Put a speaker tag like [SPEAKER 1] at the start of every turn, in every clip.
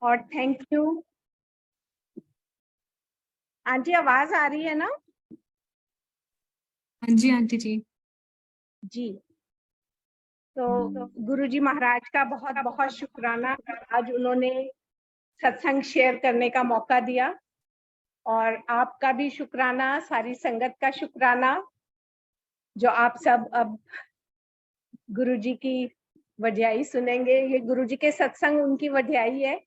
[SPEAKER 1] और thank you. Aunty आवाज आ रही है ना?
[SPEAKER 2] हाँ जी आंटी जी।
[SPEAKER 1] जी। तो गुरुजी महाराज का बहुत बहुत शुक्राना, आज उन्होंने सत्संग शेयर करने का मौका दिया। और आपका भी शुक्राना, सारी संगत का शुक्राना, जो आप सब अब गुरुजी की वड्याई सुनेंगे। ये गुरुजी के सत्संग उनकी वड्याई है,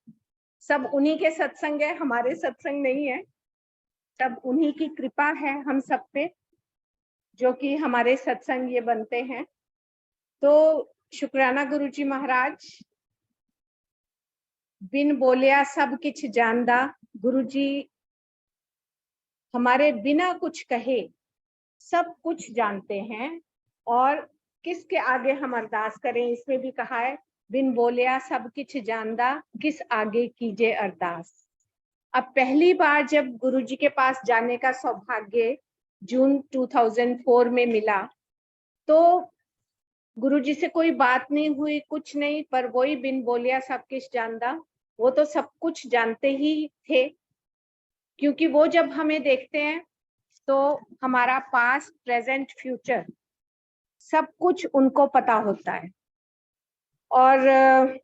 [SPEAKER 1] सब उन्हीं के सत्संग है, हमारे सत्संग नहीं है। सब उन्हीं की कृपा है हम सब पे, जो कि हमारे सत्संग ये बनते हैं। तो शुक्राना गुरुजी महाराज। बिन बोलिया सब किछ जानदा, गुरुजी हमारे बिना कुछ कहे सब कुछ जानते हैं। और किसके आगे हम अरदास करें, इसमें भी कहा है बिन बोलिया सब किछ जानदा, किस आगे कीजे अरदास। अब पहली बार जब गुरुजी के पास जाने का सौभाग्य जून 2004 में मिला, तो गुरुजी से कोई बात नहीं हुई, कुछ नहीं, पर वही बिन बोलिया सब कुछ जानदा, वो तो सब कुछ जानते ही थे। क्योंकि वो जब हमें देखते हैं तो हमारा पास्ट, प्रेजेंट, फ्यूचर सब कुछ उनको पता होता है। और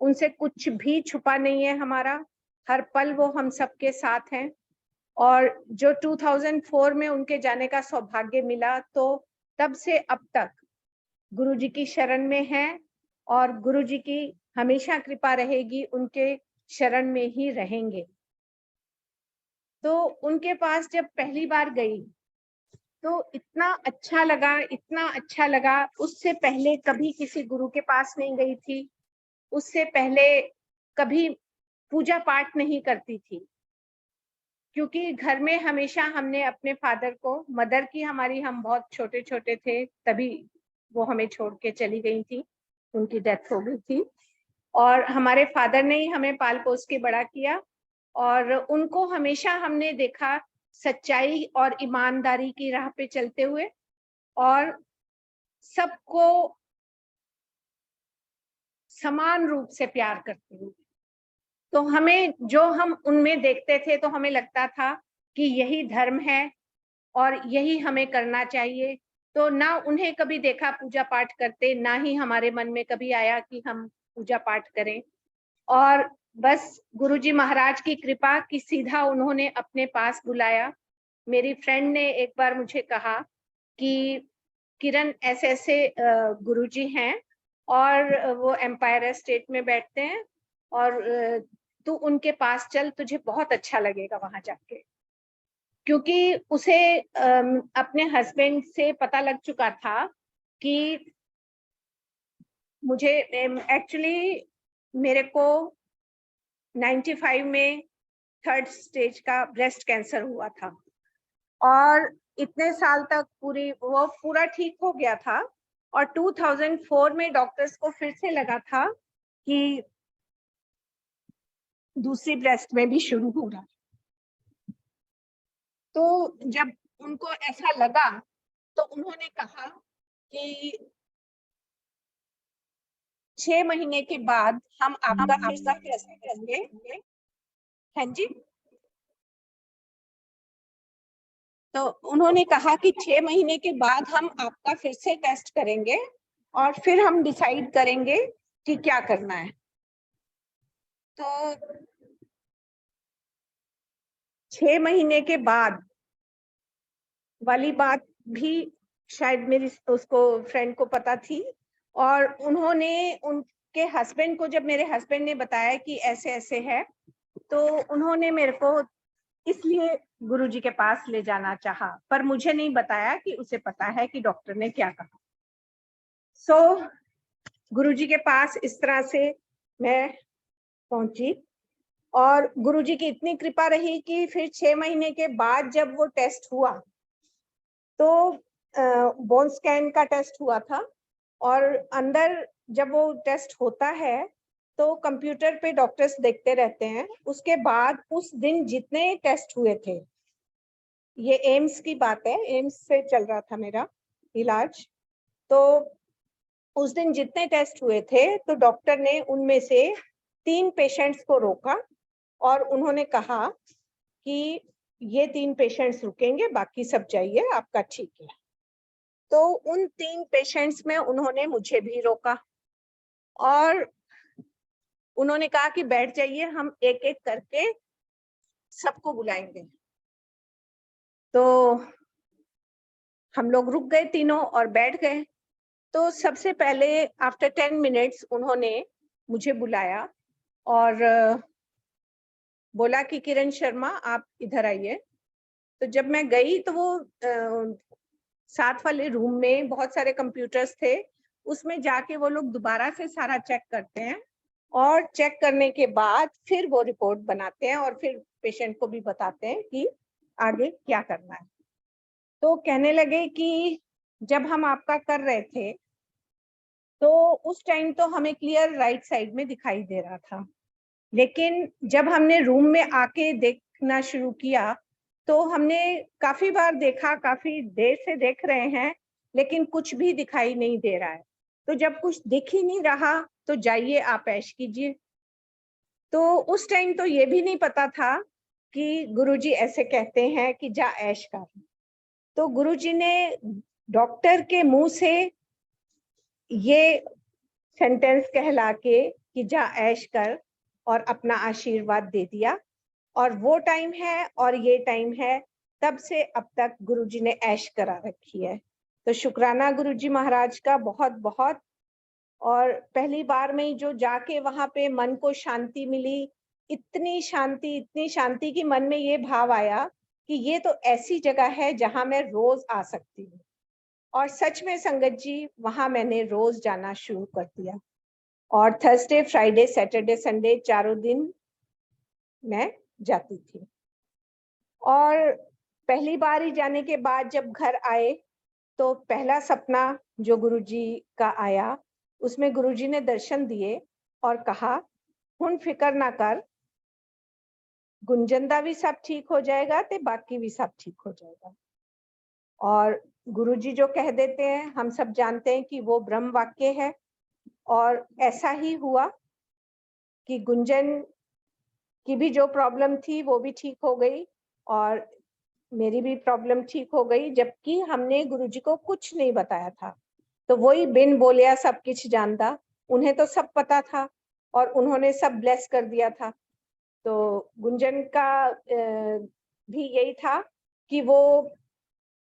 [SPEAKER 1] उनसे कुछ भी छुपा नहीं है हमारा, हर पल वो हम सबके साथ हैं। और जो 2004 में उनके जाने का सौभाग्य मिला, तो तब से अब तक गुरुजी की शरण में है, और गुरुजी की हमेशा कृपा रहेगी, उनके शरण में ही रहेंगे। तो उनके पास जब पहली बार गई तो इतना अच्छा लगा, इतना अच्छा लगा। उससे पहले कभी किसी गुरु के पास नहीं गई थी, उससे पहले कभी पूजा पाठ नहीं करती थी, क्योंकि घर में हमेशा हमने अपने फादर को, मदर की हमारी, हम बहुत छोटे छोटे थे तभी वो हमें छोड़ के चली गई थी, उनकी डेथ हो गई थी। और हमारे फादर ने ही हमें पाल पोस के बड़ा किया, और उनको हमेशा हमने देखा सच्चाई और ईमानदारी की राह पे चलते हुए, और सबको समान रूप से प्यार करते हुए। तो हमें, जो हम उनमें देखते थे, तो हमें लगता था कि यही धर्म है और यही हमें करना चाहिए। तो ना उन्हें कभी देखा पूजा पाठ करते, ना ही हमारे मन में कभी आया कि हम पूजा पाठ करें। और बस गुरुजी महाराज की कृपा कि सीधा उन्होंने अपने पास बुलाया। मेरी फ्रेंड ने एक बार मुझे कहा कि किरण, ऐसे ऐसे गुरुजी हैं और वो एम्पायर स्टेट में बैठते हैं, और तू उनके पास चल, तुझे बहुत अच्छा लगेगा वहां जाके। क्योंकि उसे अपने हस्बैंड से पता लग चुका था कि मुझे एक्चुअली मेरे को 95 में 3rd स्टेज का ब्रेस्ट कैंसर हुआ था, और इतने साल तक वो पूरा ठीक हो गया था। और 2004 में डॉक्टर्स को फिर से लगा था कि दूसरी ब्रेस्ट में भी शुरू हो रहा। तो जब उनको ऐसा लगा तो उन्होंने कहा कि 6 महीने के बाद हम आपका फिर से टेस्ट करेंगे। हाँ जी। तो उन्होंने कहा कि 6 महीने के बाद हम आपका फिर से टेस्ट करेंगे, और फिर हम डिसाइड करेंगे कि क्या करना है। तो 6 महीने के बाद वाली बात भी शायद मेरी उसको फ्रेंड को पता थी, और उन्होंने उनके हस्बैंड को, जब मेरे हस्बैंड ने बताया कि ऐसे ऐसे है, तो उन्होंने मेरे को इसलिए गुरुजी के पास ले जाना चाहा, पर मुझे नहीं बताया कि उसे पता है कि डॉक्टर ने क्या कहा। सो गुरुजी के पास इस तरह से मैं पहुंची, और गुरुजी की इतनी कृपा रही कि फिर 6 महीने के बाद जब वो टेस्ट हुआ, तो बोन स्कैन का टेस्ट हुआ था। और अंदर जब वो टेस्ट होता है तो कंप्यूटर पे डॉक्टर्स देखते रहते हैं। उसके बाद उस दिन जितने टेस्ट हुए थे, ये एम्स की बात है, एम्स से चल रहा था मेरा इलाज, तो उस दिन जितने टेस्ट हुए थे, तो डॉक्टर ने उनमें से 3 पेशेंट्स को रोका और उन्होंने कहा कि ये 3 पेशेंट्स रुकेंगे, बाकी सब जाइए, आपका ठीक है। तो उन 3 पेशेंट्स में उन्होंने मुझे भी रोका और उन्होंने कहा कि बैठ जाइए, हम एक एक करके सबको बुलाएंगे। तो हम लोग रुक गए तीनों और बैठ गए। तो सबसे पहले आफ्टर 10 मिनट्स उन्होंने मुझे बुलाया और बोला कि किरण शर्मा आप इधर आइए। तो जब मैं गई तो वो साथ वाले रूम में बहुत सारे कंप्यूटर्स थे, उसमें जाके वो लोग दोबारा से सारा चेक करते हैं और चेक करने के बाद फिर वो रिपोर्ट बनाते हैं और फिर पेशेंट को भी बताते हैं कि आगे क्या करना है। तो कहने लगे कि जब हम आपका कर रहे थे तो उस टाइम तो हमें क्लियर राइट साइड में दिखाई दे रहा था, लेकिन जब हमने रूम में आके देखना शुरू किया तो हमने काफी बार देखा, काफी देर से देख रहे हैं, लेकिन कुछ भी दिखाई नहीं दे रहा है। तो जब कुछ दिख ही नहीं रहा तो जाइए आप ऐश कीजिए। तो उस टाइम तो ये भी नहीं पता था कि गुरुजी ऐसे कहते हैं कि जा ऐश कर। तो गुरुजी ने डॉक्टर के मुंह से ये सेंटेंस कहला के कि जा ऐश कर और अपना आशीर्वाद दे दिया। और वो टाइम है और ये टाइम है, तब से अब तक गुरुजी ने ऐश करा रखी है। तो शुक्राना गुरुजी महाराज का बहुत बहुत। और पहली बार में जो जाके वहां पे मन को शांति मिली, इतनी शांति कि मन में ये भाव आया कि ये तो ऐसी जगह है जहां मैं रोज आ सकती हूँ। और सच में संगत जी, वहां मैंने रोज जाना शुरू कर दिया और थर्सडे, फ्राइडे, सैटरडे, संडे 4 दिन मैं जाती थी। और पहली बार ही जाने के बाद जब घर आए तो पहला सपना जो गुरुजी का आया, उसमें गुरुजी ने दर्शन दिए और कहा हुन फिकर ना कर, गुंजन दा भी सब ठीक हो जाएगा ते बाकी भी सब ठीक हो जाएगा। और गुरुजी जो कह देते हैं हम सब जानते हैं कि वो ब्रह्म वाक्य है। और ऐसा ही हुआ कि गुंजन की भी जो प्रॉब्लम थी वो भी ठीक हो गई और मेरी भी प्रॉब्लम ठीक हो गई, जबकि हमने गुरुजी को कुछ नहीं बताया था। तो वही बिन बोलिया सब कुछ जानता, उन्हें तो सब पता था और उन्होंने सब ब्लेस कर दिया था। तो गुंजन का भी यही था कि वो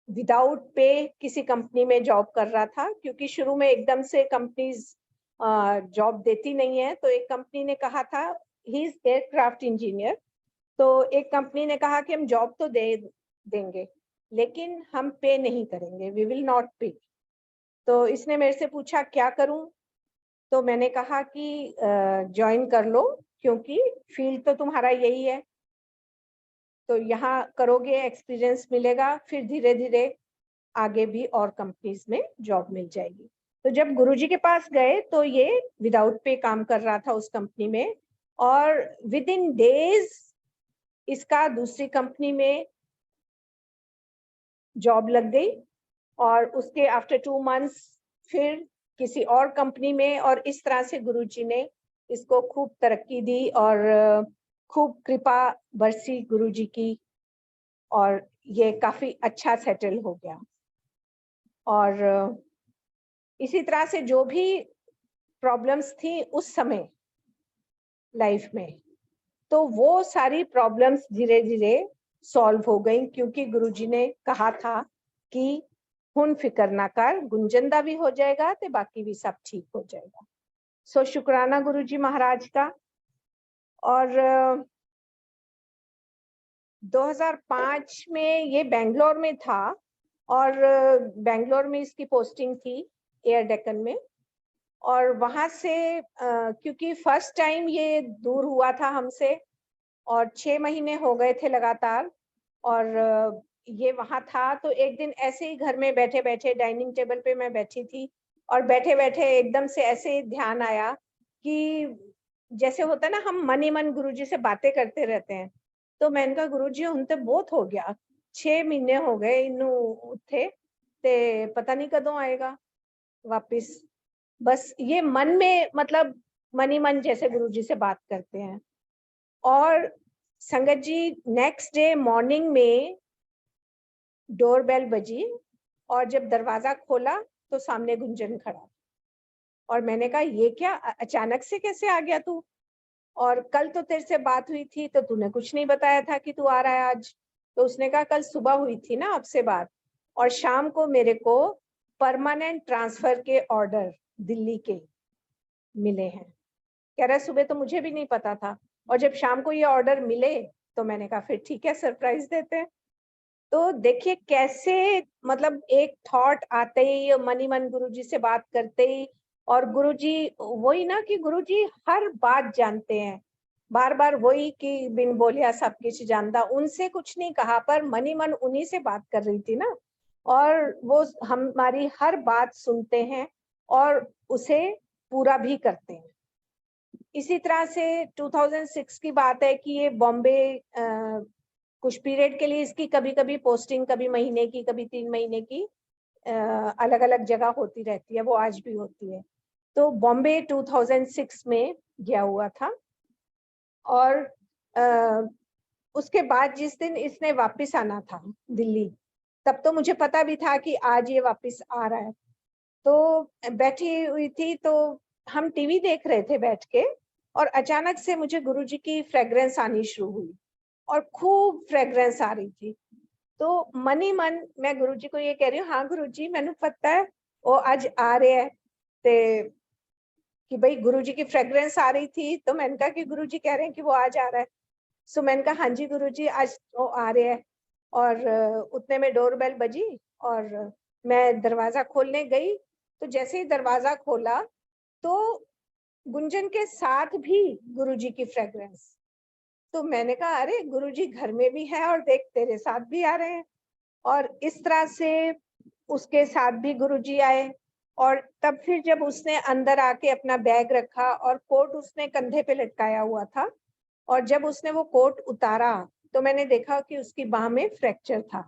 [SPEAKER 1] विदाउट पे किसी कंपनी में जॉब कर रहा था, क्योंकि शुरू में एकदम से कंपनीज जॉब देती नहीं है। तो एक कंपनी ने कहा था, ही इज एयरक्राफ्ट इंजीनियर, तो एक कंपनी ने कहा कि हम जॉब तो देंगे लेकिन हम पे नहीं करेंगे, वी विल नॉट पे। तो इसने मेरे से पूछा क्या करूं, तो मैंने कहा कि ज्वाइन कर लो, क्योंकि फील्ड तो तुम्हारा यही है, तो यहाँ करोगे, एक्सपीरियंस मिलेगा, फिर धीरे धीरे आगे भी और कंपनीज में जॉब मिल जाएगी। तो जब गुरुजी के पास गए तो ये विदाउट पे काम कर रहा था उस कंपनी में, और विद इन डेज इसका दूसरी कंपनी में जॉब लग गई और उसके आफ्टर 2 मंथ्स फिर किसी और कंपनी में। और इस तरह से गुरुजी ने इसको खूब तरक्की दी और खूब कृपा बरसी गुरुजी की, और ये काफी अच्छा सेटल हो गया। और इसी तरह से जो भी प्रॉब्लम्स थी उस समय लाइफ में, तो वो सारी प्रॉब्लम्स धीरे धीरे सॉल्व हो गई, क्योंकि गुरुजी ने कहा था कि हुन फिकर ना कर, गुंजंदा भी हो जाएगा तो बाकी भी सब ठीक हो जाएगा। सो शुक्राना गुरुजी महाराज का। और 2005 में ये बेंगलोर में था और बेंगलोर में इसकी पोस्टिंग थी एयर डेक्कन में। और वहां से क्योंकि फर्स्ट टाइम ये दूर हुआ था हमसे और 6 महीने हो गए थे लगातार, और ये वहां था, तो एक दिन ऐसे ही घर में बैठे बैठे डाइनिंग टेबल पे मैं बैठी थी और बैठे बैठे एकदम से ऐसे ध्यान आया कि जैसे होता है ना, हम मन ही मन गुरुजी से बातें करते रहते हैं। तो मैंने कहा गुरुजी हुन तो बहुत हो गया, 6 महीने हो गए इनू उठे ते पता नहीं कदों आएगा वापिस। बस ये मन में मतलब मनी मन जैसे गुरुजी से बात करते हैं। और संगत जी, नेक्स्ट डे मॉर्निंग में डोरबेल बजी और जब दरवाजा खोला तो सामने गुंजन खड़ा। और मैंने कहा ये क्या, अचानक से कैसे आ गया तू? और कल तो तेरे से बात हुई थी तो तूने कुछ नहीं बताया था कि तू आ रहा है आज। तो उसने कहा कल सुबह हुई थी ना आपसे बात, और शाम को मेरे को परमानेंट ट्रांसफर के ऑर्डर दिल्ली के मिले हैं। कह रहा सुबह तो मुझे भी नहीं पता था, और जब शाम को ये ऑर्डर मिले तो मैंने कहा फिर ठीक है, सरप्राइज देते हैं। तो देखिए कैसे, मतलब एक थॉट आते ही मनी मन गुरुजी से बात करते ही, और गुरुजी वही ना कि गुरुजी हर बात जानते हैं, बार बार वही कि बिन बोलिया सब कुछ जानता। उनसे कुछ नहीं कहा पर मनी मन उन्हीं से बात कर रही थी ना, और वो हमारी हर बात सुनते हैं और उसे पूरा भी करते हैं। इसी तरह से 2006 की बात है कि ये बॉम्बे कुछ पीरियड के लिए इसकी कभी कभी पोस्टिंग, कभी महीने की कभी 3 महीने की अलग अलग जगह होती रहती है, वो आज भी होती है। तो बॉम्बे 2006 में गया हुआ था, और उसके बाद जिस दिन इसने वापस आना था दिल्ली, तब तो मुझे पता भी था कि आज ये वापस आ रहा है। तो बैठी हुई थी तो हम टीवी देख रहे थे बैठ के, और अचानक से मुझे गुरुजी की फ्रेग्रेंस आनी शुरू हुई, और खूब फ्रेग्रेंस आ रही थी। तो मनी मन मैं गुरुजी को ये कह रही हूँ, हाँ गुरुजी मैंने पता है वो आज आ रहे हैं, ते कि भाई गुरुजी की फ्रेग्रेंस आ रही थी। तो मैंने कहा कि गुरुजी कह रहे हैं कि वो आज आ रहा है। सो मैंने कहा हाँ जी गुरुजी आज वो आ रहे हैं। और उतने में डोरबेल बजी और मैं दरवाजा खोलने गई, तो जैसे ही दरवाजा खोला तो गुंजन के साथ भी गुरुजी की फ्रेग्रेंस। तो मैंने कहा अरे गुरुजी घर में भी है और देख तेरे साथ भी आ रहे हैं। और इस तरह से उसके साथ भी गुरुजी आए। और तब फिर जब उसने अंदर आके अपना बैग रखा और कोट उसने कंधे पे लटकाया हुआ था, और जब उसने वो कोट उतारा तो मैंने देखा कि उसकी बाह में फ्रैक्चर था।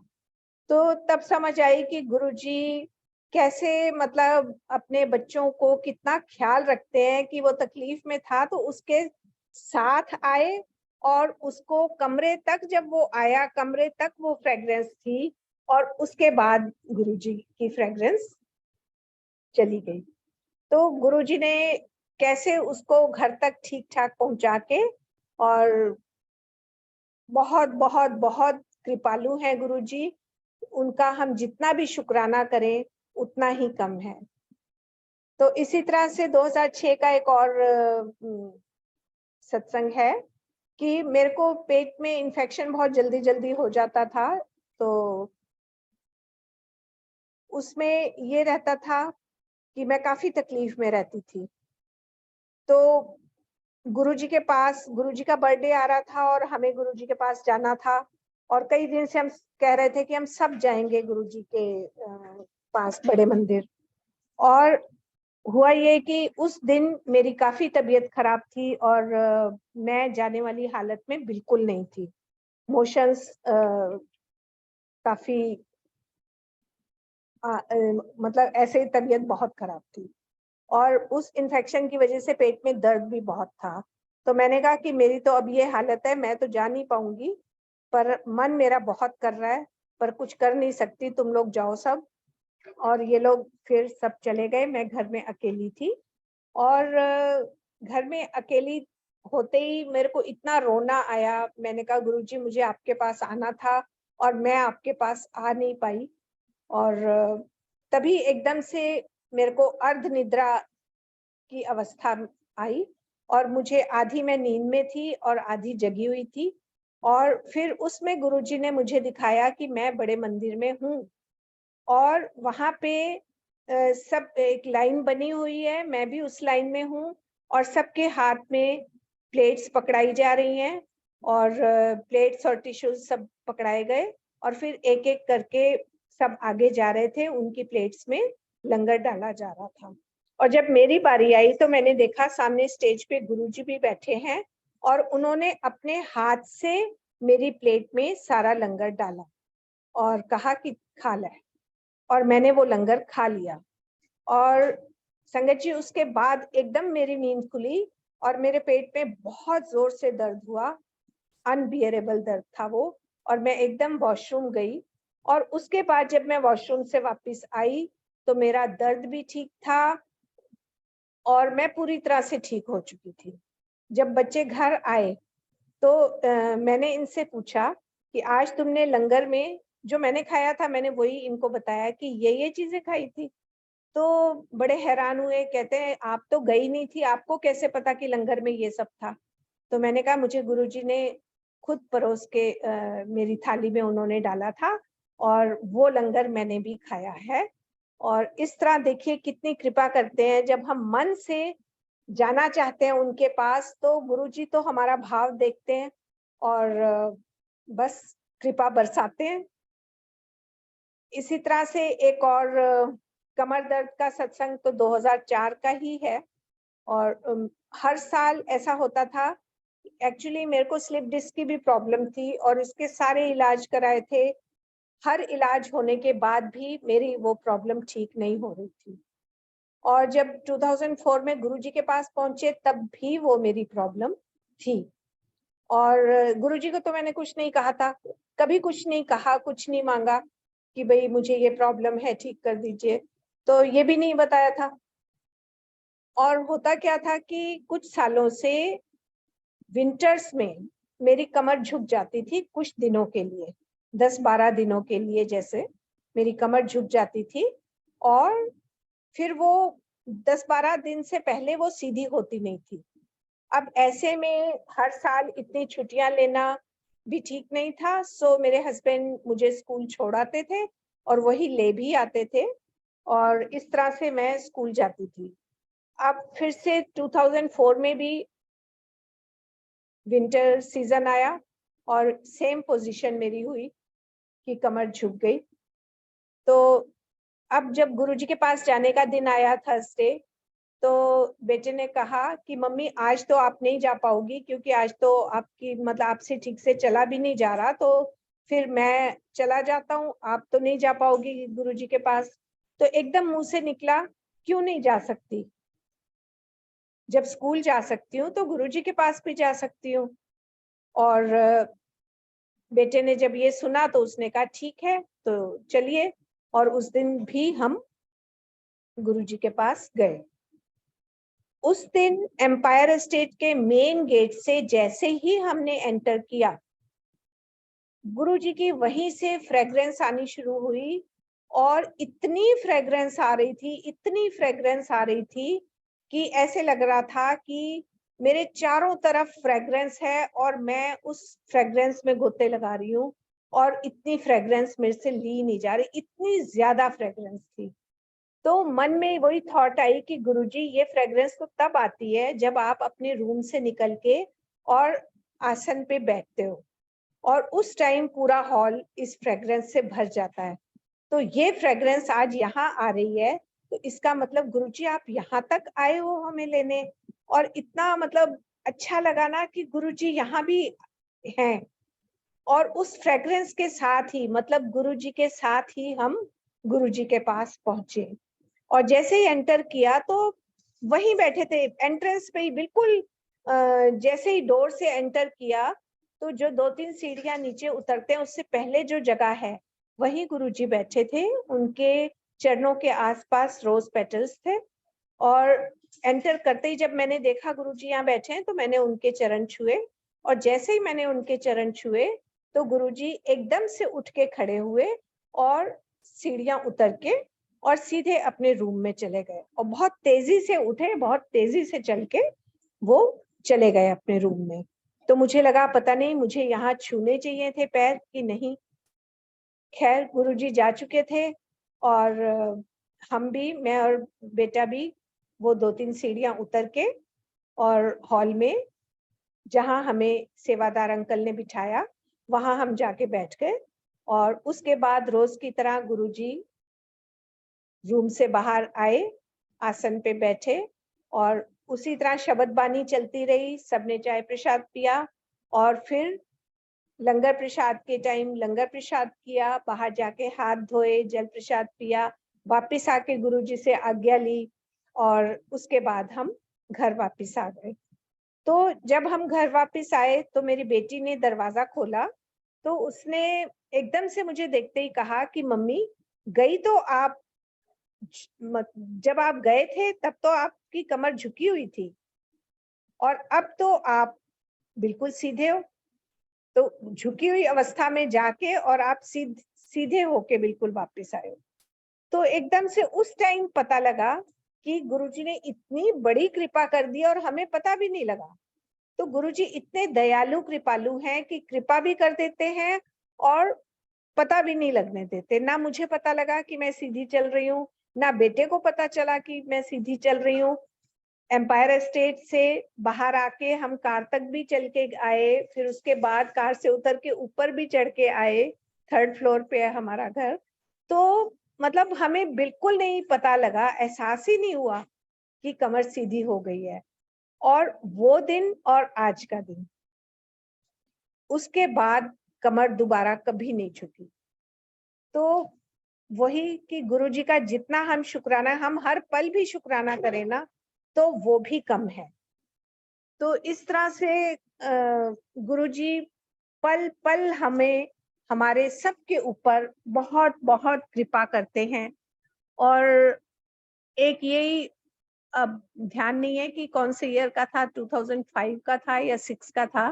[SPEAKER 1] तो तब समझ आई कि गुरुजी कैसे, मतलब अपने बच्चों को कितना ख्याल रखते हैं, कि वो तकलीफ में था तो उसके साथ आए, और उसको कमरे तक, जब वो आया कमरे तक वो फ्रेग्रेंस थी, और उसके बाद गुरुजी की फ्रेग्रेंस चली गई। तो गुरुजी ने कैसे उसको घर तक ठीक ठाक पहुंचा के, और बहुत बहुत बहुत कृपालु हैं गुरुजी, उनका हम जितना भी शुक्राना करें उतना ही कम है। तो इसी तरह से 2006 का एक और सत्संग है कि मेरे को पेट में इन्फेक्शन बहुत जल्दी जल्दी हो जाता था। तो उसमें ये रहता था कि मैं काफी तकलीफ में रहती थी। तो गुरुजी के पास, गुरुजी का बर्थडे आ रहा था और हमें गुरुजी के पास जाना था, और कई दिन से हम कह रहे थे कि हम सब जाएंगे गुरुजी के पास बड़े मंदिर। और हुआ ये कि उस दिन मेरी काफी तबीयत खराब थी, और मैं जाने वाली हालत में बिल्कुल नहीं थी। मोशंस काफी मतलब ऐसे तबीयत बहुत खराब थी, और उस इन्फेक्शन की वजह से पेट में दर्द भी बहुत था। तो मैंने कहा कि मेरी तो अब ये हालत है, मैं तो जा नहीं पाऊंगी, पर मन मेरा बहुत कर रहा है, पर कुछ कर नहीं सकती, तुम लोग जाओ सब। और ये लोग फिर सब चले गए, मैं घर में अकेली थी। और घर में अकेली होते ही मेरे को इतना रोना आया। मैंने कहा गुरुजी मुझे आपके पास आना था और मैं आपके पास आ नहीं पाई। और तभी एकदम से मेरे को अर्ध निद्रा की अवस्था आई, और मुझे आधी मैं नींद में थी और आधी जगी हुई थी। और फिर उसमें गुरुजी ने मुझे दिखाया कि मैं बड़े मंदिर में हूँ, और वहां पे सब एक लाइन बनी हुई है, मैं भी उस लाइन में हूँ, और सबके हाथ में प्लेट्स पकड़ाई जा रही हैं, और प्लेट्स और टिश्यूज सब पकड़ाए गए, और फिर एक एक करके सब आगे जा रहे थे, उनकी प्लेट्स में लंगर डाला जा रहा था। और जब मेरी बारी आई तो मैंने देखा सामने स्टेज पे गुरुजी भी बैठे हैं, और उन्होंने अपने हाथ से मेरी प्लेट में सारा लंगर डाला और कहा कि खा ले। और मैंने वो लंगर खा लिया। और संगत जी उसके बाद एकदम मेरी नींद खुली और मेरे पेट में बहुत जोर से दर्द हुआ, अनबियरेबल दर्द था वो, और मैं एकदम वॉशरूम गई। और उसके बाद जब मैं वॉशरूम से वापस आई तो मेरा दर्द भी ठीक था और मैं पूरी तरह से ठीक हो चुकी थी। जब बच्चे घर आए तो मैंने इनसे पूछा कि आज तुमने लंगर में जो मैंने खाया था, मैंने वही इनको बताया कि ये चीजें खाई थी। तो बड़े हैरान हुए, कहते हैं आप तो गई नहीं थी, आपको कैसे पता कि लंगर में ये सब था। तो मैंने कहा मुझे गुरुजी ने खुद परोस के मेरी थाली में उन्होंने डाला था और वो लंगर मैंने भी खाया है। और इस तरह देखिए कितनी कृपा करते हैं, जब हम मन से जाना चाहते हैं उनके पास तो गुरुजी तो हमारा भाव देखते हैं और बस कृपा बरसाते हैं। इसी तरह से एक और कमर दर्द का सत्संग तो 2004 का ही है। और हर साल ऐसा होता था। एक्चुअली मेरे को स्लिप डिस्क की भी प्रॉब्लम थी और इसके सारे इलाज कराए थे। हर इलाज होने के बाद भी मेरी वो प्रॉब्लम ठीक नहीं हो रही थी। और जब 2004 में गुरुजी के पास पहुंचे तब भी वो मेरी प्रॉब्लम थी। और गुरुजी को तो मैंने कुछ नहीं कहा था, कभी कुछ नहीं कहा, कुछ नहीं मांगा कि भाई मुझे ये प्रॉब्लम है ठीक कर दीजिए, तो ये भी नहीं बताया था। और होता क्या था कि कुछ सालों से विंटर्स में मेरी कमर झुक जाती थी कुछ दिनों के लिए, 10-12 दिनों के लिए जैसे मेरी कमर झुक जाती थी। और फिर वो 10-12 दिन से पहले वो सीधी होती नहीं थी। अब ऐसे में हर साल इतनी छुट्टियां लेना भी ठीक नहीं था। सो मेरे हस्बैंड मुझे स्कूल छोड़ाते थे और वही ले भी आते थे और इस तरह से मैं स्कूल जाती थी। अब फिर से 2004 में भी विंटर सीजन आया और सेम पोजीशन मेरी हुई कि कमर झुक गई। तो अब जब गुरुजी के पास जाने का दिन आया थर्सडे, तो बेटे ने कहा कि मम्मी आज तो आप नहीं जा पाओगी क्योंकि आज तो आपकी मतलब आपसे ठीक से चला भी नहीं जा रहा, तो फिर मैं चला जाता हूँ, आप तो नहीं जा पाओगी गुरुजी के पास। तो एकदम मुंह से निकला क्यों नहीं जा सकती, जब स्कूल जा सकती हूँ तो गुरुजी के पास भी जा सकती हूँ। और बेटे ने जब ये सुना तो उसने कहा ठीक है तो चलिए, और उस दिन भी हम गुरुजी के पास गए। उस दिन एम्पायर स्टेट के मेन गेट से जैसे ही हमने एंटर किया, गुरुजी की वहीं से फ्रेग्रेंस आनी शुरू हुई। और इतनी फ्रेग्रेंस आ रही थी, इतनी फ्रेग्रेंस आ रही थी कि ऐसे लग रहा था कि मेरे चारों तरफ फ्रेग्रेंस है और मैं उस फ्रेग्रेंस में गोते लगा रही हूँ। और इतनी फ्रेग्रेंस मेरे से ली नहीं जा रही, इतनी ज्यादा फ्रेग्रेंस थी। तो मन में वही थॉट आई कि गुरुजी ये फ्रेग्रेंस तो तब आती है जब आप अपने रूम से निकल के और आसन पे बैठते हो और उस टाइम पूरा हॉल इस फ्रेग्रेंस से भर जाता है। तो ये फ्रेग्रेंस आज यहाँ आ रही है तो इसका मतलब गुरुजी आप यहाँ तक आए हो हमें लेने। और इतना मतलब अच्छा लगा ना कि गुरुजी यहाँ भी हैं। और उस फ्रेग्रेंस के साथ ही मतलब गुरुजी के साथ ही हम गुरुजी के पास पहुंचे। और जैसे ही एंटर किया तो वहीं बैठे थे एंट्रेंस पे ही बिल्कुल। जैसे ही डोर से एंटर किया तो जो 2-3 सीढ़ियां नीचे उतरते हैं उससे पहले जो जगह है वहीं गुरुजी बैठे थे, उनके चरणों के आसपास रोज पेटल्स थे। और एंटर करते ही जब मैंने देखा गुरुजी यहाँ बैठे हैं तो मैंने उनके चरण छुए। और जैसे ही मैंने उनके चरण छुए तो गुरुजी एकदम से उठ के खड़े हुए और सीढ़ियां उतर के और सीधे अपने रूम में चले गए। और बहुत तेजी से उठे, बहुत तेजी से चल के वो चले गए अपने रूम में। तो मुझे लगा पता नहीं मुझे यहाँ छूने चाहिए थे पैर कि नहीं। खैर गुरुजी जा चुके थे और हम भी, मैं और बेटा भी, वो 2-3 सीढ़ियां उतर के और हॉल में जहां हमें सेवादार अंकल ने बिठाया वहां हम जाके बैठ गए। और उसके बाद रोज की तरह गुरुजी रूम से बाहर आए, आसन पे बैठे और उसी तरह शब्द बानी चलती रही। सबने चाय प्रसाद पिया और फिर लंगर प्रसाद के टाइम लंगर प्रसाद किया, बाहर जाके हाथ धोए, जल प्रसाद पिया, वापिस आके गुरुजी से आज्ञा ली और उसके बाद हम घर वापस आ गए। तो जब हम घर वापस आए तो मेरी बेटी ने दरवाजा खोला, तो उसने एकदम से मुझे देखते ही कहा कि मम्मी, गई तो आप, जब आप गए थे तब तो आपकी कमर झुकी हुई थी और अब तो आप बिल्कुल सीधे हो। तो झुकी हुई अवस्था में जाके और आप सीधे होके बिल्कुल वापस आए हो। तो एकदम से उस टाइम पता लगा कि गुरुजी ने इतनी बड़ी कृपा कर दी और हमें पता भी नहीं लगा। तो गुरुजी इतने दयालु कृपालु हैं कि कृपा भी कर देते हैं और पता भी नहीं लगने देते। ना मुझे पता लगा कि मैं सीधी चल रही हूँ, ना बेटे को पता चला कि मैं सीधी चल रही हूँ। एम्पायर स्टेट से बाहर आके हम कार तक भी चल के आए, फिर उसके बाद कार से उतर के ऊपर भी चढ़ के आए। 3rd फ्लोर पे है हमारा घर। तो मतलब हमें बिल्कुल नहीं पता लगा, एहसास ही नहीं हुआ कि कमर सीधी हो गई है। और वो दिन और आज का दिन, उसके बाद कमर दोबारा कभी नहीं झुकी। तो वही कि गुरुजी का जितना हम शुक्राना, हम हर पल भी शुक्राना करें ना, तो वो भी कम है। तो इस तरह से गुरुजी पल पल हमें, हमारे सबके ऊपर बहुत बहुत कृपा करते हैं। और एक यही, अब ध्यान नहीं है कि कौन से ईयर का था, 2005 का था या 6 का था,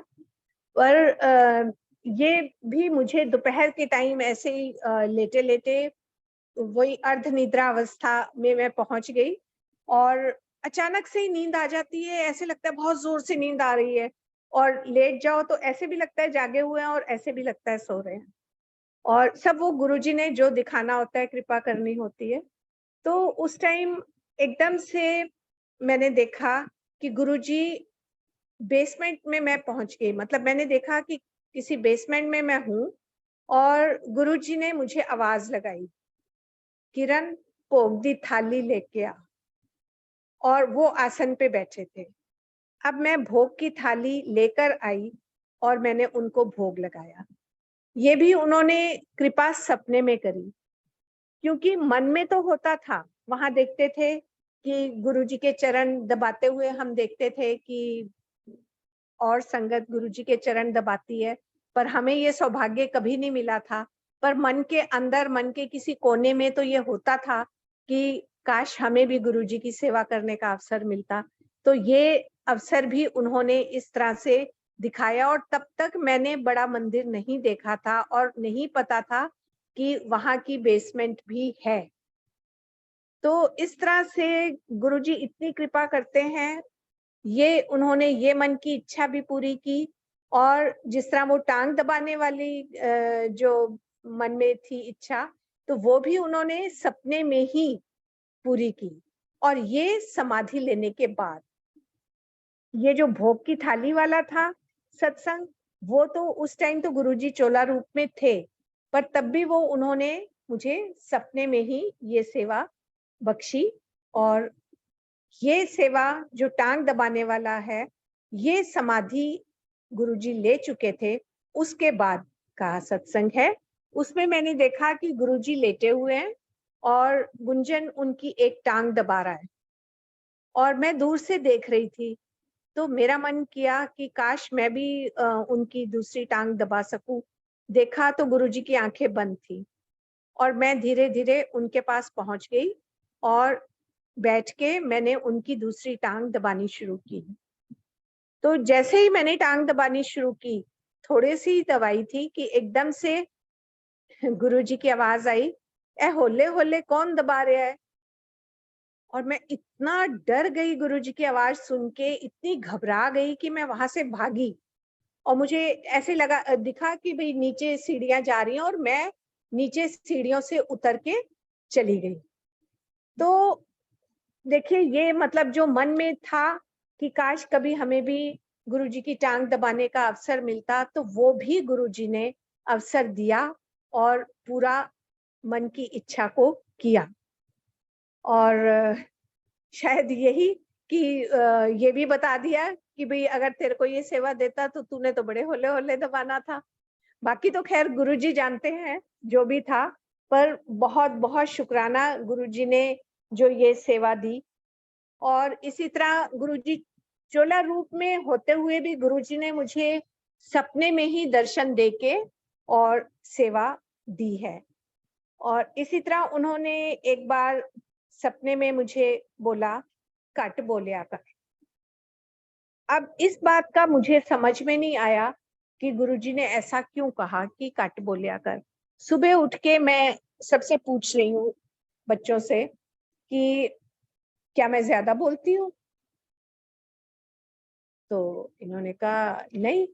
[SPEAKER 1] पर ये भी मुझे दोपहर के टाइम ऐसे ही लेटे लेटे वही अर्ध निद्रा अवस्था में मैं पहुंच गई और अचानक से ही नींद आ जाती है। ऐसे लगता है बहुत जोर से नींद आ रही है, और लेट जाओ तो ऐसे भी लगता है जागे हुए हैं और ऐसे भी लगता है सो रहे हैं। और सब वो गुरुजी ने जो दिखाना होता है, कृपा करनी होती है। तो उस टाइम एकदम से मैंने देखा कि गुरुजी, बेसमेंट में मैं पहुंच गई। मतलब मैंने देखा कि किसी बेसमेंट में मैं हूँ और गुरुजी ने मुझे आवाज लगाई, किरण भोग दी थाली लेके आ। और वो आसन पे बैठे थे। अब मैं भोग की थाली लेकर आई और मैंने उनको भोग लगाया। ये भी उन्होंने कृपा सपने में करी, क्योंकि मन में तो होता था, वहां देखते थे कि गुरुजी के चरण दबाते हुए हम देखते थे कि और संगत गुरुजी के चरण दबाती है, पर हमें ये सौभाग्य कभी नहीं मिला था। पर मन के अंदर, मन के किसी कोने में तो ये होता था कि काश हमें भी गुरुजी की सेवा करने का अवसर मिलता। तो ये अवसर भी उन्होंने इस तरह से दिखाया। और तब तक मैंने बड़ा मंदिर नहीं देखा था और नहीं पता था कि वहां की बेसमेंट भी है। तो इस तरह से गुरुजी इतनी कृपा करते हैं। ये उन्होंने ये मन की इच्छा भी पूरी की, और जिस तरह वो टांग दबाने वाली जो मन में थी इच्छा, तो वो भी उन्होंने सपने में ही पूरी की। और ये समाधि लेने के बाद, ये जो भोग की थाली वाला था सत्संग, वो तो उस टाइम तो गुरुजी चोला रूप में थे, पर तब भी वो उन्होंने मुझे सपने में ही ये सेवा बख्शी। और ये सेवा जो टांग दबाने वाला है, ये समाधि गुरुजी ले चुके थे, उसके बाद का सत्संग है। उसमें मैंने देखा कि गुरुजी लेटे हुए हैं और गुंजन उनकी एक टांग दबा रहा है, और मैं दूर से देख रही थी। तो मेरा मन किया कि काश मैं भी उनकी दूसरी टांग दबा सकूं। देखा तो गुरुजी की आंखें बंद थी, और मैं धीरे धीरे उनके पास पहुंच गई और बैठ के मैंने उनकी दूसरी टांग दबानी शुरू की। तो जैसे ही मैंने टांग दबानी शुरू की, थोड़ी सी दबाई थी कि एकदम से गुरुजी की आवाज आई, ए होले होले कौन दबा रहा है। और मैं इतना डर गई गुरुजी की आवाज सुन के, इतनी घबरा गई कि मैं वहां से भागी। और मुझे ऐसे लगा, दिखा कि भाई नीचे सीढ़ियां जा रही हैं, और मैं नीचे सीढ़ियों से उतर के चली गई। तो देखिए, ये मतलब जो मन में था कि काश कभी हमें भी गुरुजी की टांग दबाने का अवसर मिलता, तो वो भी गुरुजी ने अवसर दिया और पूरा मन की इच्छा को किया। और शायद यही कि ये भी बता दिया कि भाई अगर तेरे को ये सेवा देता तो तूने तो बड़े होले होले दबाना था। बाकी तो खैर गुरुजी जानते हैं जो भी था, पर बहुत बहुत शुक्राना गुरुजी ने जो ये सेवा दी। और इसी तरह गुरुजी चोला रूप में होते हुए भी गुरुजी ने मुझे सपने में ही दर्शन देके और सेवा दी है। और इसी तरह उन्होंने एक बार सपने में मुझे बोला, कट बोलिया कर। अब इस बात का मुझे समझ में नहीं आया कि गुरुजी ने ऐसा क्यों कहा कि कट बोलिया कर। सुबह उठ के मैं सबसे पूछ रही हूँ बच्चों से कि क्या मैं ज्यादा बोलती हूँ? तो इन्होंने कहा नहीं।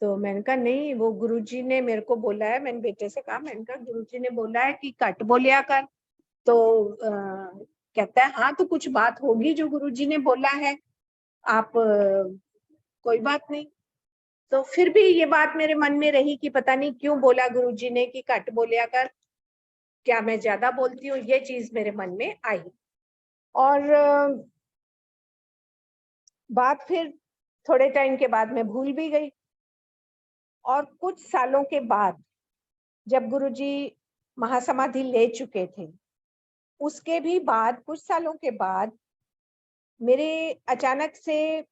[SPEAKER 1] तो मैंने कहा नहीं, वो गुरुजी ने मेरे को बोला है। मैंने बेटे से कहा, मैंने कहा गुरुजी ने बोला है कि कट बोलिया कर। तो कहता है हाँ, तो कुछ बात होगी जो गुरुजी ने बोला है, आप कोई बात नहीं। तो फिर भी ये बात मेरे मन में रही कि पता नहीं क्यों बोला गुरुजी ने कि कट बोलिया कर, क्या मैं ज्यादा बोलती हूँ, ये चीज मेरे मन में आई। और बात फिर थोड़े टाइम के बाद मैं भूल भी गई। और कुछ सालों के बाद जब गुरुजी महासमाधि ले चुके थे, उसके भी बाद कुछ सालों के बाद मेरे अचानक से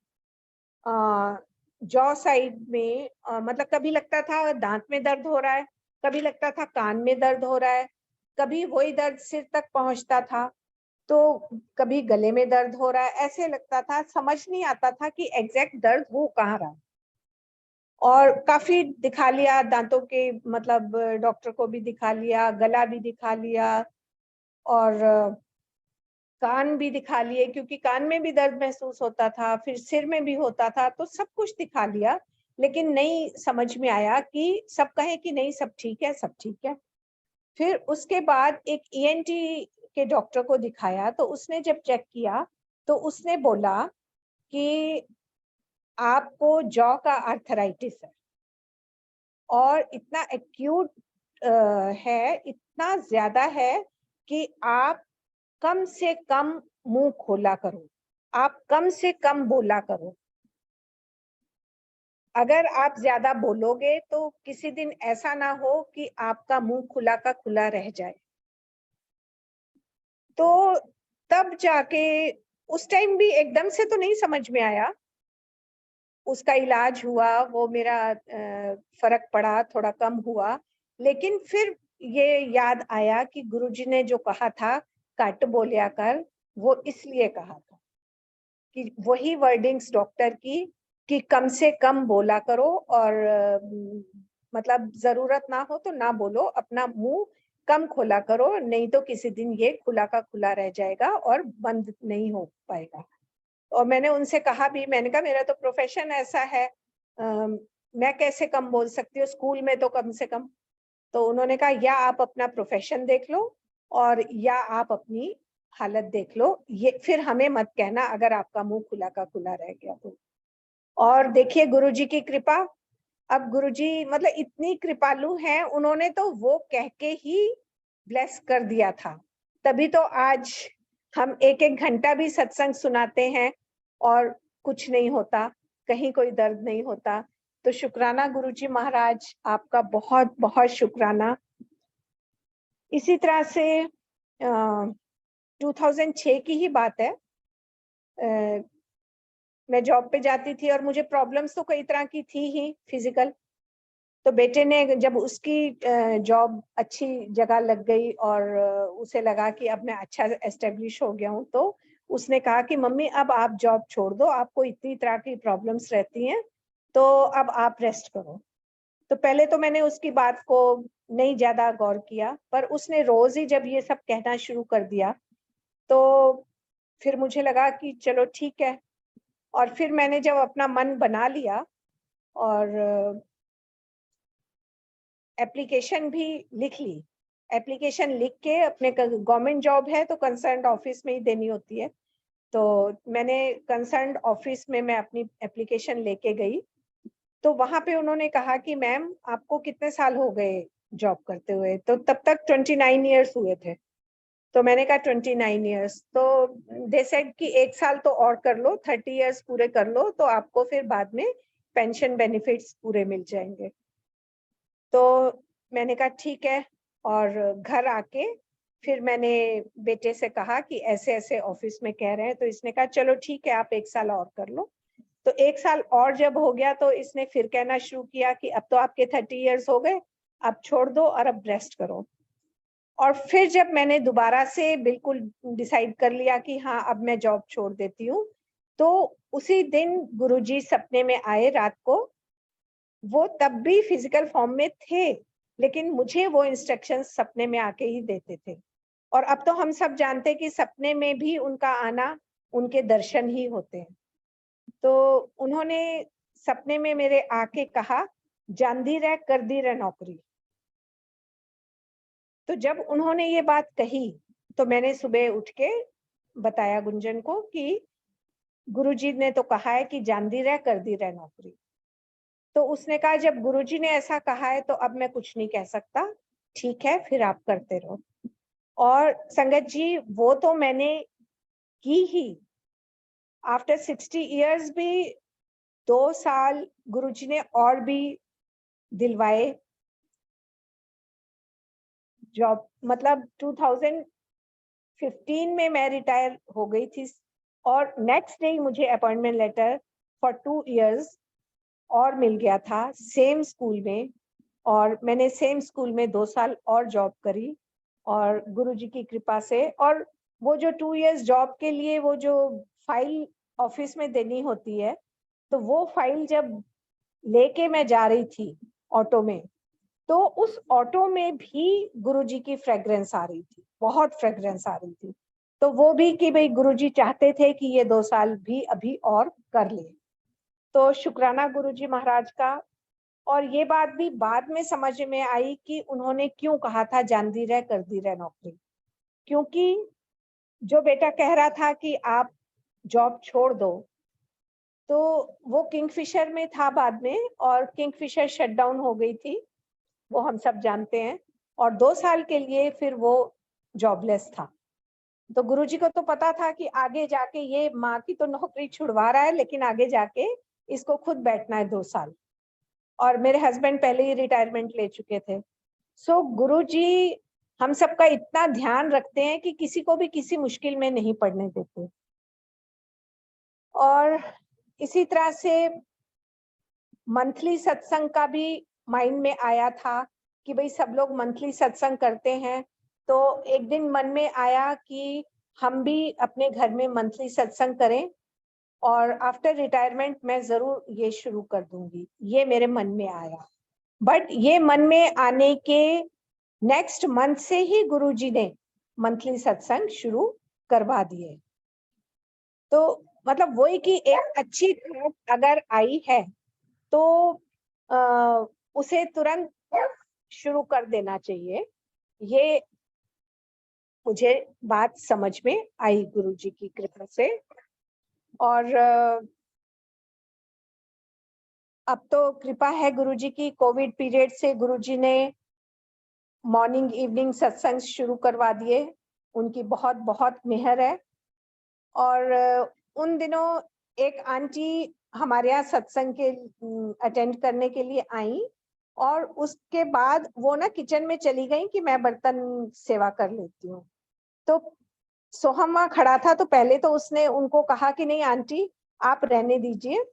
[SPEAKER 1] जॉ साइड में मतलब कभी लगता था दांत में दर्द हो रहा है, कभी लगता था कान में दर्द हो रहा है, कभी वही दर्द सिर तक पहुंचता था, तो कभी गले में दर्द हो रहा है। ऐसे लगता था, समझ नहीं आता था कि एग्जैक्ट दर्द हो कहाँ रहा। और काफी दिखा लिया, दांतों के मतलब डॉक्टर को भी दिखा लिया, गला भी दिखा लिया, और कान भी दिखा लिए क्योंकि कान में भी दर्द महसूस होता था, फिर सिर में भी होता था, तो सब कुछ दिखा लिया। लेकिन नहीं समझ में आया कि सब कहे कि नहीं सब ठीक है, सब ठीक है। फिर उसके बाद एक ईएनटी के डॉक्टर को दिखाया, तो उसने जब चेक किया तो उसने बोला कि आपको जॉ का आर्थराइटिस है, और इतना एक्यूट है, इतना ज्यादा है कि आप कम से कम मुंह खोला करो, आप कम से कम बोला करो। अगर आप ज्यादा बोलोगे तो किसी दिन ऐसा ना हो कि आपका मुंह खुला का खुला रह जाए। तो तब जाके, उस टाइम भी एकदम से तो नहीं समझ में आया, उसका इलाज हुआ, वो मेरा फर्क पड़ा, थोड़ा कम हुआ। लेकिन फिर ये याद आया कि गुरुजी ने जो कहा था कट बोलिया कर, वो इसलिए कहा था कि वही वर्डिंग्स डॉक्टर की कि कम से कम बोला करो, और मतलब जरूरत ना हो तो ना बोलो, अपना मुंह कम खोला करो, नहीं तो किसी दिन ये खुला का खुला रह जाएगा और बंद नहीं हो पाएगा। और मैंने उनसे कहा भी, मैंने कहा मेरा तो प्रोफेशन ऐसा है, मैं कैसे कम बोल सकती हूँ, स्कूल में तो कम से कम। तो उन्होंने कहा या आप अपना प्रोफेशन देख लो और या आप अपनी हालत देख लो, ये फिर हमें मत कहना अगर आपका मुंह खुला का खुला रह गया तो। और देखिए गुरुजी की कृपा, अब गुरुजी मतलब इतनी कृपालु हैं, उन्होंने तो वो कह के ही ब्लेस कर दिया था, तभी तो आज हम एक एक घंटा भी सत्संग सुनाते हैं और कुछ नहीं होता, कहीं कोई दर्द नहीं होता। तो शुक्राना गुरुजी महाराज, आपका बहुत बहुत शुक्राना। इसी तरह से 2006 की ही बात है, मैं जॉब पे जाती थी और मुझे प्रॉब्लम्स तो कई तरह की थी ही फिजिकल। तो बेटे ने जब उसकी जॉब अच्छी जगह लग गई और उसे लगा कि अब मैं अच्छा एस्टेब्लिश हो गया हूँ, तो उसने कहा कि मम्मी अब आप जॉब छोड़ दो, आपको इतनी तरह की प्रॉब्लम्स रहती हैं, तो अब आप रेस्ट करो। तो पहले तो मैंने उसकी बात को नहीं ज्यादा गौर किया, पर उसने रोज ही जब ये सब कहना शुरू कर दिया, तो फिर मुझे लगा कि चलो ठीक है। और फिर मैंने जब अपना मन बना लिया और एप्लीकेशन भी लिख ली, एप्लीकेशन लिख के, अपने गवर्नमेंट जॉब है तो कंसर्न ऑफिस में ही देनी होती है, तो मैंने कंसर्न ऑफिस में मैं अपनी एप्लीकेशन लेके गई। तो वहां पे उन्होंने कहा कि मैम आपको कितने साल हो गए जॉब करते हुए? तो तब तक 29 ईयर्स हुए थे। तो मैंने कहा 29 ईयर्स। तो दे सेड कि एक साल तो और कर लो, 30 ईयर्स पूरे कर लो, तो आपको फिर बाद में पेंशन बेनिफिट्स पूरे मिल जाएंगे। तो मैंने कहा ठीक है, और घर आके फिर मैंने बेटे से कहा कि ऐसे ऐसे ऑफिस में कह रहे हैं, तो इसने कहा चलो ठीक है, आप 1 साल और कर लो। तो 1 साल और जब हो गया तो इसने फिर कहना शुरू किया कि अब तो आपके 30 इयर्स हो गए, अब छोड़ दो और अब रेस्ट करो। और फिर जब मैंने दोबारा से बिल्कुल डिसाइड कर लिया कि हाँ अब मैं जॉब छोड़ देती हूँ, तो उसी दिन गुरुजी सपने में आए रात को। वो तब भी फिजिकल फॉर्म में थे, लेकिन मुझे वो इंस्ट्रक्शंस सपने में आके ही देते थे। और अब तो हम सब जानते हैं कि सपने में भी उनका आना उनके दर्शन ही होते हैं। तो उन्होंने सपने में मेरे आके कहा, जानदी रह कर दी रह नौकरी। तो जब उन्होंने ये बात कही तो मैंने सुबह उठ के बताया गुंजन को कि गुरुजी ने तो कहा है कि जानदी रह कर दी रह नौकरी। तो उसने कहा जब गुरुजी ने ऐसा कहा है तो अब मैं कुछ नहीं कह सकता, ठीक है फिर आप करते रहो। और संगत जी वो तो मैंने की ही। आफ्टर 60 इयर्स भी 2 साल गुरुजी ने और भी दिलवाए। जॉब मतलब 2015 में मैं रिटायर हो गई थी और नेक्स्ट डे मुझे अपॉइंटमेंट लेटर फॉर 2 इयर्स और मिल गया था सेम स्कूल में। और मैंने सेम स्कूल में 2 साल और जॉब करी और गुरुजी की कृपा से। और वो जो 2 इयर्स जॉब के लिए वो जो फाइल ऑफिस में देनी होती है, तो वो फाइल जब लेके मैं जा रही थी ऑटो में, तो उस ऑटो में भी गुरुजी की फ्रेग्रेंस आ रही थी, बहुत फ्रेग्रेंस आ रही थी। तो वो भी कि भाई गुरुजी चाहते थे कि ये 2 साल भी अभी और कर ले। तो शुक्राना गुरुजी महाराज का। और ये बात भी बाद में समझ में आई कि उन्होंने क्यों कहा था जानदी रह कर दी रह नौकरी। क्योंकि जो बेटा कह रहा था कि आप जॉब छोड़ दो, तो वो किंगफिशर में था बाद में, और किंगफिशर शट डाउन हो गई थी, वो हम सब जानते हैं। और 2 साल के लिए फिर वो जॉबलेस था। तो गुरुजी को तो पता था कि आगे जाके ये माँ की तो नौकरी छुड़वा रहा है, लेकिन आगे जाके इसको खुद बैठना है 2 साल। और मेरे हस्बैंड पहले ही रिटायरमेंट ले चुके थे। सो गुरुजी हम सबका इतना ध्यान रखते हैं कि किसी को भी किसी मुश्किल में नहीं पड़ने देते। और इसी तरह से मंथली सत्संग का भी माइंड में आया था कि भाई सब लोग मंथली सत्संग करते हैं। तो एक दिन मन में आया कि हम भी अपने घर में मंथली सत्संग करें, और आफ्टर रिटायरमेंट मैं जरूर ये शुरू कर दूंगी, ये मेरे मन में आया। बट ये मन में आने के नेक्स्ट मंथ से ही गुरुजी ने मंथली सत्संग शुरू करवा दिए। तो मतलब वही कि एक अच्छी थॉट अगर आई है तो उसे तुरंत शुरू कर देना चाहिए। ये मुझे बात समझ में आई गुरुजी की कृपा से। और अब तो कृपा है गुरुजी की, कोविड पीरियड से गुरुजी ने मॉर्निंग इवनिंग सत्संग शुरू करवा दिए, उनकी बहुत बहुत मेहर है। और उन दिनों एक आंटी हमारे यहाँ सत्संग के अटेंड करने के लिए आई, और उसके बाद वो ना किचन में चली गई कि मैं बर्तन सेवा कर लेती हूँ। तो सोहम वहां खड़ा था, तो पहले तो उसने उनको कहा कि नहीं आंटी आप रहने दीजिए।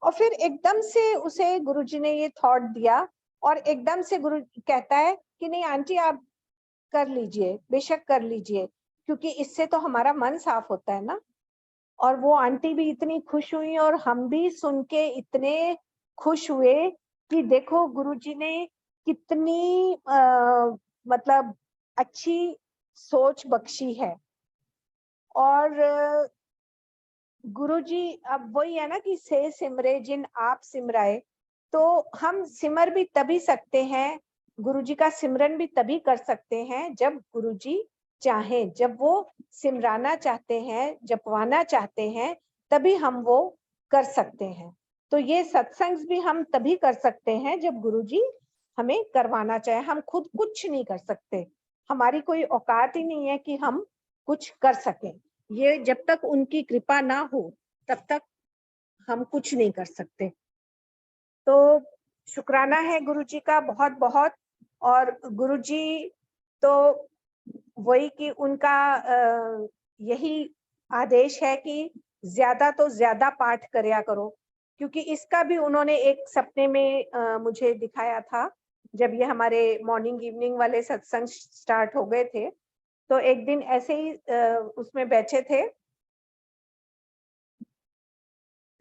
[SPEAKER 1] और फिर एकदम से उसे गुरुजी ने ये थॉट दिया, और एकदम से गुरु कहता है कि नहीं आंटी आप कर लीजिए, बेशक कर लीजिए, क्योंकि इससे तो हमारा मन साफ होता है ना। और वो आंटी भी इतनी खुश हुई और हम भी सुन के इतने खुश हुए कि देखो गुरुजी ने कितनी मतलब अच्छी सोच बख्शी है। और गुरुजी अब वही है ना कि से सिमरे जिन आप सिमराए। तो हम सिमर भी तभी सकते हैं, गुरुजी का सिमरन भी तभी कर सकते हैं जब गुरुजी चाहें, जब वो सिमराना चाहते हैं, जपवाना चाहते हैं, तभी हम वो कर सकते हैं। तो ये सत्संग भी हम तभी कर सकते हैं जब गुरुजी हमें करवाना चाहे। हम खुद कुछ नहीं कर सकते, हमारी कोई औकात ही नहीं है कि हम कुछ कर सकें। ये जब तक उनकी कृपा ना हो तब तक हम कुछ नहीं कर सकते। तो शुक्राना है गुरुजी का बहुत बहुत। और गुरुजी तो वही कि उनका यही आदेश है कि ज्यादा तो ज्यादा पाठ करया करो, क्योंकि इसका भी उन्होंने एक सपने में मुझे दिखाया था। जब ये हमारे मॉर्निंग इवनिंग वाले सत्संग स्टार्ट हो गए थे, तो एक दिन ऐसे ही उसमें बैठे थे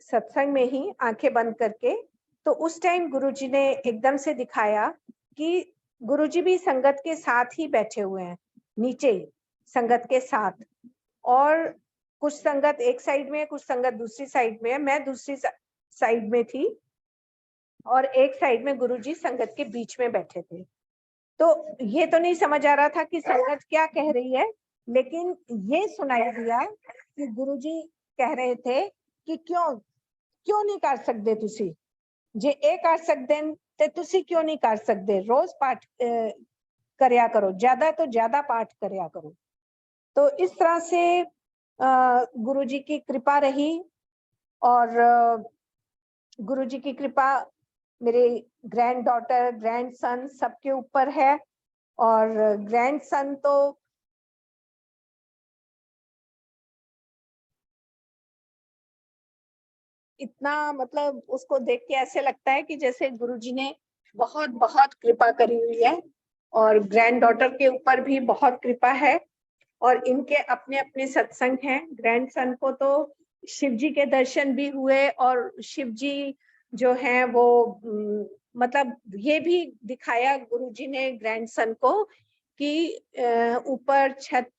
[SPEAKER 1] सत्संग में ही आंखें बंद करके, तो उस टाइम गुरुजी ने एकदम से दिखाया कि गुरुजी भी संगत के साथ ही बैठे हुए हैं, नीचे ही संगत के साथ, और कुछ संगत एक साइड में है, कुछ संगत दूसरी साइड में है। मैं दूसरी साइड में थी और एक साइड में गुरुजी संगत के बीच में बैठे थे। तो ये तो नहीं समझ आ रहा था कि संगत क्या कह रही है, लेकिन ये सुनाई दिया कि गुरुजी कह रहे थे कि क्यों नहीं कर सकते तुसी, जे ਇਹ कर सकते ते तुसी क्यों नहीं कर सकते, रोज पाठ करया करो, ज्यादा तो ज्यादा पाठ करया करो। तो इस तरह से गुरुजी की कृपा रही, और गुरुजी की कृपा मेरे ग्रैंड डॉटर, ग्रैंड सन सबके ऊपर है। और ग्रैंड सन तो इतना, मतलब उसको देख के ऐसे लगता है कि जैसे गुरुजी ने बहुत बहुत कृपा करी हुई है, और ग्रैंड डॉटर के ऊपर भी बहुत कृपा है, और इनके अपने अपने सत्संग हैं। ग्रैंड सन को तो शिव जी के दर्शन भी हुए, और शिव जी जो हैं वो मतलब ये भी दिखाया गुरुजी ने ग्रैंड सन को कि ऊपर छत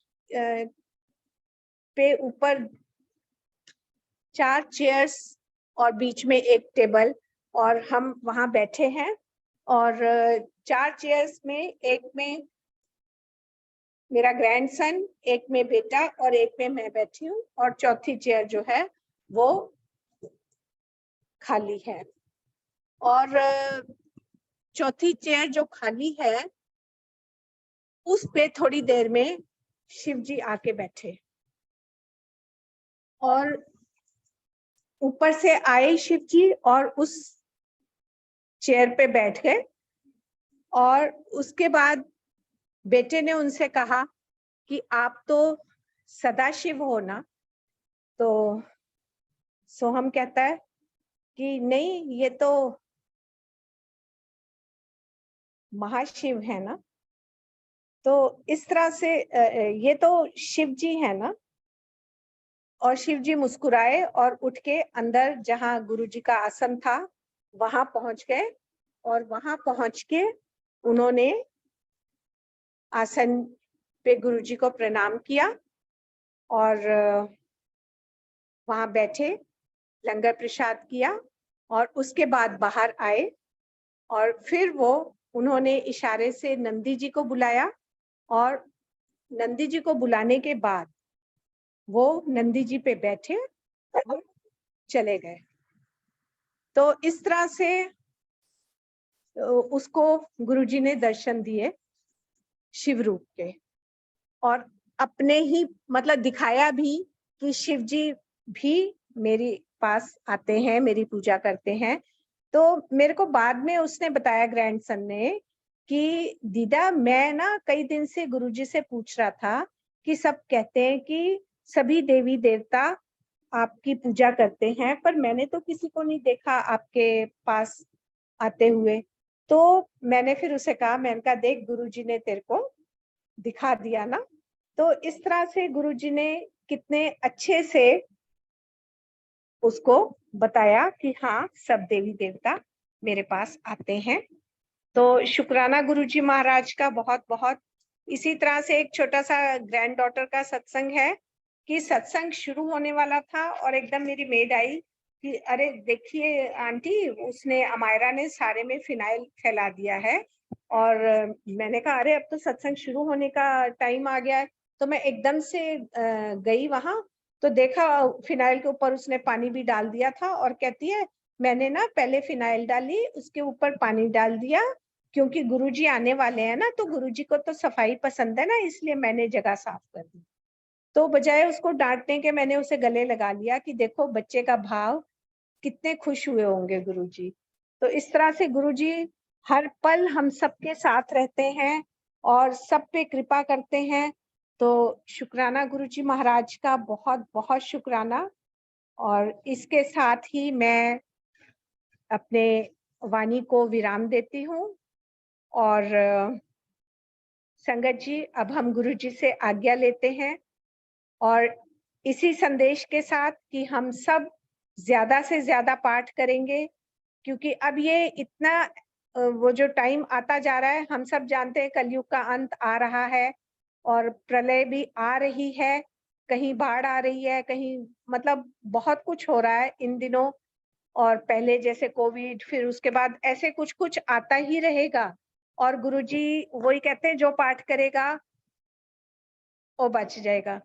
[SPEAKER 1] पे ऊपर 4 चेयर्स और बीच में एक टेबल, और हम वहां बैठे हैं, और 4 चेयर्स में एक में मेरा ग्रैंडसन, एक में बेटा, और एक में मैं बैठी हूँ, और चौथी चेयर जो है वो खाली है। और चौथी चेयर जो खाली है उस पे थोड़ी देर में शिव जी आके बैठे, और ऊपर से आए शिव जी और उस चेयर पे बैठ गए। और उसके बाद बेटे ने उनसे कहा कि आप तो सदाशिव हो ना। तो सोहम कहता है कि नहीं, ये तो महाशिव है ना। तो इस तरह से ये तो शिव जी है ना। और शिव जी मुस्कुराए और उठ के अंदर जहां गुरुजी का आसन था वहां पहुंच गए, और वहां पहुंच के उन्होंने आसन पे गुरुजी को प्रणाम किया, और वहां बैठे, लंगर प्रसाद किया, और उसके बाद बाहर आए, और फिर वो उन्होंने इशारे से नंदी जी को बुलाया, और नंदी जी को बुलाने के बाद वो नंदी जी पे बैठे और चले गए। तो इस तरह से उसको गुरुजी ने दर्शन दिए शिव रूप के, और अपने ही मतलब दिखाया भी कि शिव जी भी मेरे पास आते हैं, मेरी पूजा करते हैं। तो मेरे को बाद में उसने बताया, ग्रैंडसन ने, कि दीदा मैं ना कई दिन से गुरुजी से पूछ रहा था कि सब कहते हैं कि सभी देवी देवता आपकी पूजा करते हैं, पर मैंने तो किसी को नहीं देखा आपके पास आते हुए। तो मैंने फिर उसे कहा, मैंने कहा देख गुरुजी ने तेरे को दिखा दिया ना। तो इस तरह से गुरुजी ने कितने अच्छे से उसको बताया कि हाँ, सब देवी देवता मेरे पास आते हैं। तो शुक्राना गुरुजी महाराज का बहुत बहुत। इसी तरह से एक छोटा सा ग्रैंड डॉटर का सत्संग है कि सत्संग शुरू होने वाला था और एकदम मेरी मेड आई कि अरे देखिए आंटी, उसने अमायरा ने सारे में फिनाइल फैला दिया है। और मैंने कहा अरे अब तो सत्संग शुरू होने का टाइम आ गया है। तो मैं एकदम से गई वहां, तो देखा फिनाइल के ऊपर उसने पानी भी डाल दिया था, और कहती है मैंने ना पहले फिनाइल डाली, उसके ऊपर पानी डाल दिया, क्योंकि गुरुजी आने वाले हैं ना, तो गुरुजी को तो सफाई पसंद है ना, इसलिए मैंने जगह साफ कर दी। तो बजाय उसको डांटने के मैंने उसे गले लगा लिया कि देखो बच्चे का भाव, कितने खुश हुए होंगे गुरुजी। तो इस तरह से गुरुजी हर पल हम सबके साथ रहते हैं, और सब पे कृपा करते हैं। तो शुक्राना गुरुजी महाराज का, बहुत बहुत शुक्राना। और इसके साथ ही मैं अपने वाणी को विराम देती हूँ। और संगत जी, अब हम गुरु जी से आज्ञा लेते हैं, और इसी संदेश के साथ कि हम सब ज्यादा से ज्यादा पाठ करेंगे, क्योंकि अब ये इतना वो जो टाइम आता जा रहा है, हम सब जानते हैं कलयुग का अंत आ रहा है और प्रलय भी आ रही है, कहीं बाढ़ आ रही है, कहीं मतलब बहुत कुछ हो रहा है इन दिनों। और पहले जैसे कोविड, फिर उसके बाद ऐसे कुछ कुछ आता ही रहेगा। और गुरुजी वही कहते हैं, जो पाठ करेगा वो बच जाएगा।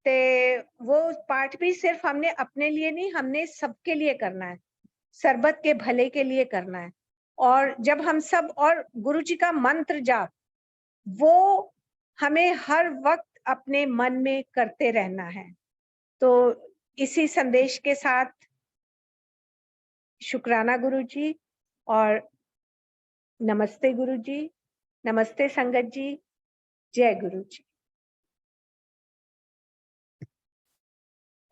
[SPEAKER 1] ते वो पाठ भी सिर्फ हमने अपने लिए नहीं, हमने सबके लिए करना है, सरबत के भले के लिए करना है। और जब हम सब, और गुरु जी का मंत्र जाप, वो हमें हर वक्त अपने मन में करते रहना है। तो इसी संदेश के साथ शुक्राना गुरु जी, और नमस्ते गुरु जी, नमस्ते संगत जी, जय गुरु जी।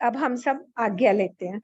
[SPEAKER 1] अब हम सब आज्ञा लेते हैं।